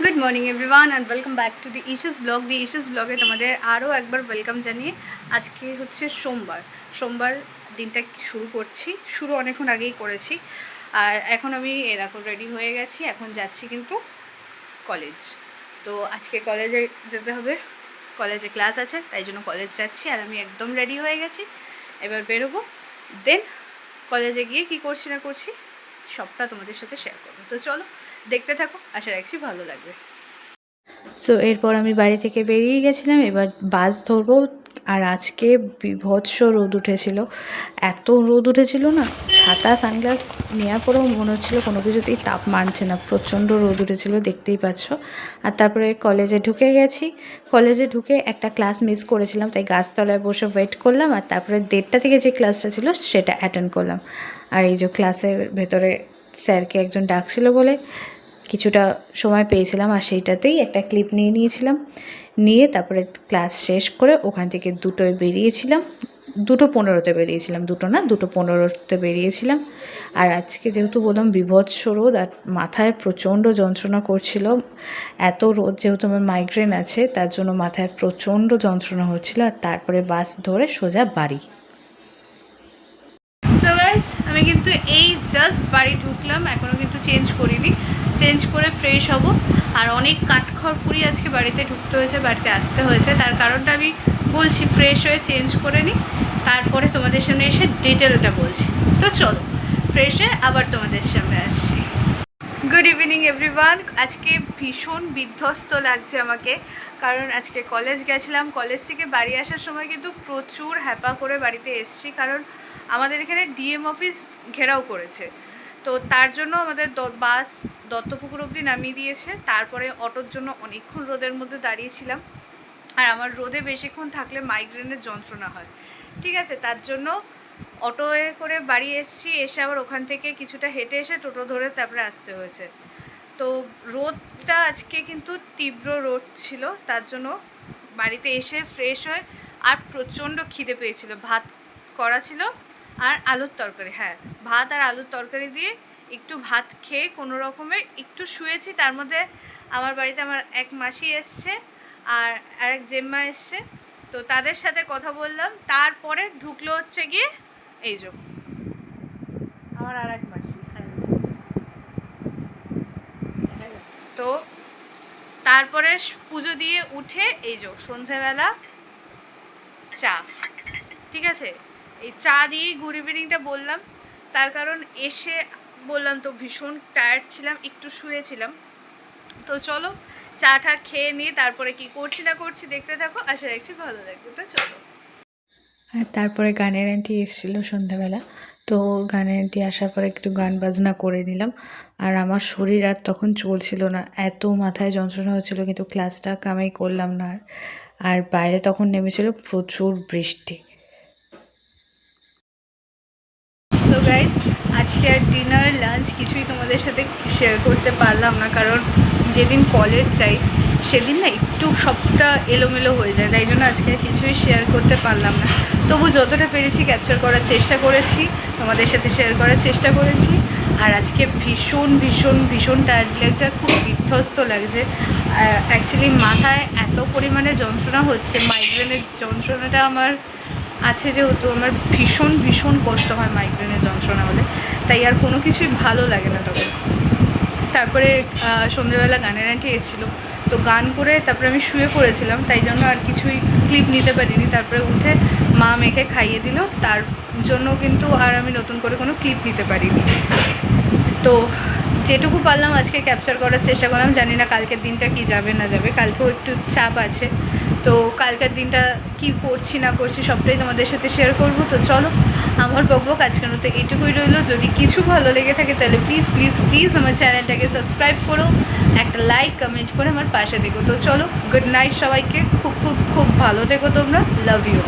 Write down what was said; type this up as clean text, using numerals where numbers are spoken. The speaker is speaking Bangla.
Good morning everyone and welcome back to the Isha's blog. The Isha's ব্লগে তোমাদের আরও একবার ওয়েলকাম জানিয়ে আজকে হচ্ছে সোমবার দিনটা শুরু করছি। শুরু অনেকক্ষণ আগেই করেছি। আর এখন আমি এরকম রেডি হয়ে গেছি, এখন যাচ্ছি কিন্তু কলেজ। তো আজকে কলেজে যেতে হবে, কলেজে ক্লাস আছে, তাই জন্য কলেজ যাচ্ছি। আর আমি একদম রেডি হয়ে গেছি, এবার বেরোবো। দেন কলেজে গিয়ে কী করছি না করছি সবটা তোমাদের সাথে শেয়ার করবো। তো চলো দেখতে থাকো, আশা রাখছি ভালো লাগবে। সো এরপর আমি বাড়ি থেকে বেরিয়ে গেছিলাম, এবার বাস ধরবো। আর আজকে বিভৎস রোদ উঠেছিল, এত রোদ উঠেছিল না, ছাতা সানগ্লাস নেওয়ার পরেও মনে হচ্ছিলো কোনো কিছুতেই তাপ মানছে না, প্রচণ্ড রোদ উঠেছিল, দেখতেই পাচ্ছ। আর তারপরে কলেজে ঢুকে গেছি। কলেজে ঢুকে একটা ক্লাস মিস করেছিলাম, তাই গাছতলায় বসে ওয়েট করলাম। আর তারপরে 1:30 থেকে যে ক্লাসটা ছিল সেটা অ্যাটেন্ড করলাম। আর এই যে ক্লাসের ভেতরে স্যারকে একজন ডাকছিল বলে কিছুটা সময় পেয়েছিলাম, আর সেইটাতেই একটা ক্লিপ নিয়ে নিয়েছিলাম। নিয়ে তারপরে ক্লাস শেষ করে ওখান থেকে 2টোয় বেরিয়েছিলাম, 2:15-তে বেরিয়েছিলাম, 2টো না 2:15-তে বেরিয়েছিলাম। আর আজকে যেহেতু বললাম বিভৎস রোদ, আর মাথায় প্রচণ্ড যন্ত্রণা করছিল। এত রোদ, যেহেতু আমার মাইগ্রেন আছে তার জন্য মাথায় প্রচণ্ড যন্ত্রণা হচ্ছিল। আর তারপরে বাস ধরে সোজা বাড়ি। সো গাইস, আমি কিন্তু এই জাস্ট বাড়ি ঢুকলাম, এখনও কিন্তু চেঞ্জ করিনি। চেঞ্জ করে ফ্রেশ হব। আর অনেক কাঠখড়পুরি আজকে বাড়িতে ঢুকতে হয়েছে, বাড়িতে আসতে হয়েছে। তার কারণটা আমি বলছি, ফ্রেশ হয়ে চেঞ্জ করে নিই, তারপরে তোমাদের সামনে এসে ডিটেলটা বলছি। তো চলো ফ্রেশ হয়ে আবার তোমাদের সামনে আসছি। Good evening everyone. আজকে ভীষণ বিধ্বস্ত লাগছে আমাকে, কারণ আজকে কলেজ গেছিলাম। কলেজ থেকে বাড়ি আসার সময় কিন্তু প্রচুর হ্যাপা করে বাড়িতে এসেছি, কারণ আমাদের এখানে ডিএম অফিস ঘেরাও করেছে। তো তার জন্য আমাদের বাস দত্তপুকুর অবধি নামিয়ে দিয়েছে। তারপরে অটোর জন্য অনেকক্ষণ রোদের মধ্যে দাঁড়িয়েছিলাম। আর আমার রোদে বেশিক্ষণ থাকলে মাইগ্রেনের যন্ত্রণা হয়, ঠিক আছে। তার জন্য অটোয়ে করে বাড়ি এসেছি, এসে আবার ওখান থেকে কিছুটা হেঁটে এসে টোটো ধরে তারপরে আসতে হয়েছে। তো রোদটা আজকে কিন্তু তীব্র রোদ ছিল, তার জন্য বাড়িতে এসে ফ্রেশ হয়ে আর প্রচণ্ড খিদে পেয়েছিল। ভাত করা ছিল আর আলুর তরকারি, হ্যাঁ ভাত আর আলুর তরকারি দিয়ে একটু ভাত খেয়ে কোনো রকমে একটু শুয়েছি। তার মধ্যে আমার বাড়িতে আমার এক মাসি এসছে আর এক জেম্মা এসছে, তো তাদের সাথে কথা বললাম। তারপরে ঢুকলো হচ্ছে গিয়ে এই যে আমার আর এক মাসি, তো তারপরে পুজো দিয়ে উঠে এই যে সন্ধেবেলা চা, ঠিক আছে। এই চা দিয়েই গুড ইভিনিংটা বললাম, তার কারণ এসে বললাম তো ভীষণ টায়ার্ড ছিলাম, একটু শুয়েছিলাম। তো চলো চাটা খেয়ে নিয়ে তারপরে কি করছি না করছি দেখতে থাকো, আশা রাখছি ভালো লাগবে। তো চলো। আর তারপরে গানের আন্টি এসেছিলো সন্ধ্যাবেলা, তো গানের আন্টি আসার পরে একটু গান বাজনা করে নিলাম। আর আমার শরীর আর তখন চলছিল না, এত মাথায় যন্ত্রণা হচ্ছিলো, কিন্তু ক্লাসটা কামাই করলাম না। আর বাইরে তখন নেমেছিল প্রচুর বৃষ্টি। সো গাইজ, আজকে আর ডিনার লাঞ্চ কিছুই তোমাদের সাথে শেয়ার করতে পারলাম না, কারণ যেদিন কলেজ যাই সেদিন না একটু সবটা এলোমেলো হয়ে যায়, তাই জন্য আজকে কিছুই শেয়ার করতে পারলাম না। তবু যতটা পেরেছি ক্যাপচার করার চেষ্টা করেছি, তোমাদের সাথে শেয়ার করার চেষ্টা করেছি। আর আজকে ভীষণ ভীষণ ভীষণ টায়ার্ড লাগছে, আর খুব বিধ্বস্ত লাগছে। অ্যাকচুয়ালি মাথায় এত পরিমাণে যন্ত্রণা হচ্ছে, মাইগ্রেনের যন্ত্রণাটা আমার আছে, যেহেতু আমার ভীষণ ভীষণ কষ্ট হয় মাইগ্রেনের যন্ত্রণা হলে, তাই আর কোনো কিছুই ভালো লাগে না তখন। তারপরে সন্ধ্যেবেলা গানের আন্টি এসেছিলো, তো গান করে তারপরে আমি শুয়ে পড়েছিলাম, তাই জন্য আর কিছুই ক্লিপ নিতে পারিনি। তারপরে উঠে মা মেখে খাইয়ে দিল, তার জন্য কিন্তু আর আমি নতুন করে কোনো ক্লিপ নিতে পারিনি। তো যেটুকু পারলাম আজকে ক্যাপচার করার চেষ্টা করলাম। জানি না কালকের দিনটা কি যাবে না যাবে, কালকেও একটু চাপ আছে। তো কালকের দিনটা কি করছি না করছি সবটাই তোমাদের সাথে শেয়ার করব। তো চলো, আমার বকবক আজকের মতো এইটুকুই রইলো। যদি কিছু ভালো লেগে থাকে তাহলে প্লিজ প্লিজ প্লিজ আমার চ্যানেলটাকে সাবস্ক্রাইব করো, একটা লাইক কমেন্ট করে আমার পাশে দেখো। তো চলো, গুড নাইট সবাইকে, খুব খুব খুব ভালো থেকো তোমরা, লাভ ইউ।